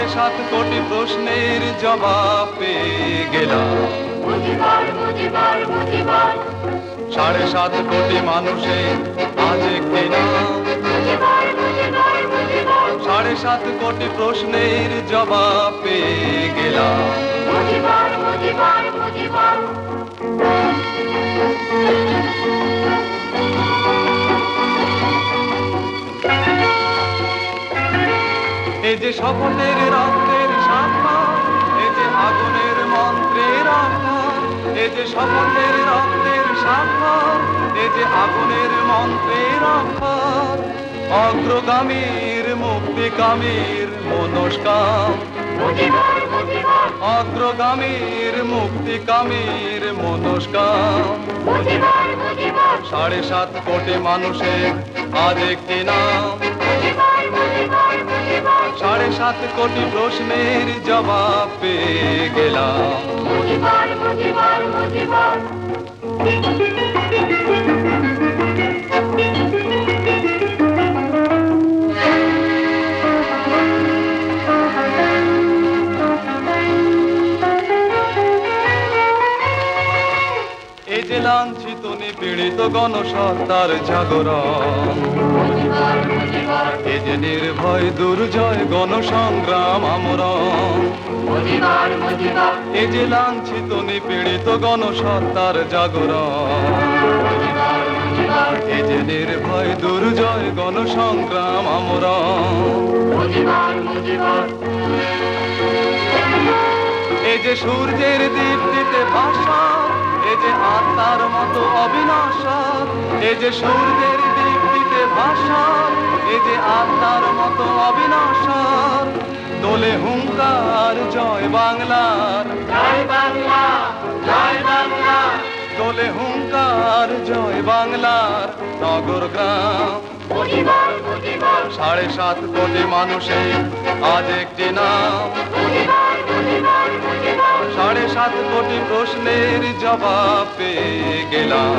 7.5 কোটি প্রশ্নের জবাব পেয়ে গেলাম। 7.5 কোটি মানুষের আজ একটি নাম। 7.5 কোটি প্রশ্নের জবাব পেয়ে গেলাম। এই যে শপথের রক্তের স্বাক্ষর, এই যে আগুনের মন্ত্রের অক্ষর, এই যে শপথের রক্তের স্বাক্ষর, এই যে আগুনের মন্ত্রের অক্ষর, অগ্রগামীর মুক্তিকামীর মনস্কাম। অগ্রগামীর মুক্তিকামীর মনস্কাম। 7.5 কোটি মানুষের আজ একটি নাম। 7.5 কোটি প্রশ্নের জবাব পেয়ে গেলাম। এই যে লাঞ্ছিত নিপীড়িত গণসত্তার জাগরণ, এই যে নির্ভয় দুর্জয় গণসংগ্রাম আমরণ। এই যে লাঞ্ছিত নিপীড়িত গণসত্তার জাগরণ, এই যে নির্ভয় দুর্জয় গণসংগ্রাম আমরণ। এই যে সূর্যের দীপ্তিতে ভাস্বর, এই যে আত্মার মতো অবিনশ্বর। এই যে সূর্যের দীপ্তিতে ভাস্বর, এই যে আত্মার মতো অবিনশ্বর। দোলে হুঙ্কার জয় বাংলার, জয় বাংলা, জয় বাংলা। দোলে হুঙ্কার জয় বাংলার নগর গ্রাম। 7.5 কোটি মানুষের আজ একটি নাম। 7.5 কোটি প্রশ্নের জবাব পেয়ে গেলাম।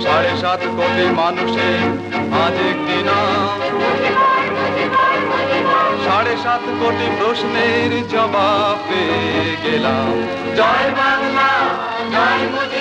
7.5 কোটি মানুষের আজ একটি নাম। 7.5 কোটি প্রশ্নের জবাব পেয়ে গেলাম। জয় বাংলা, জয় মোদি।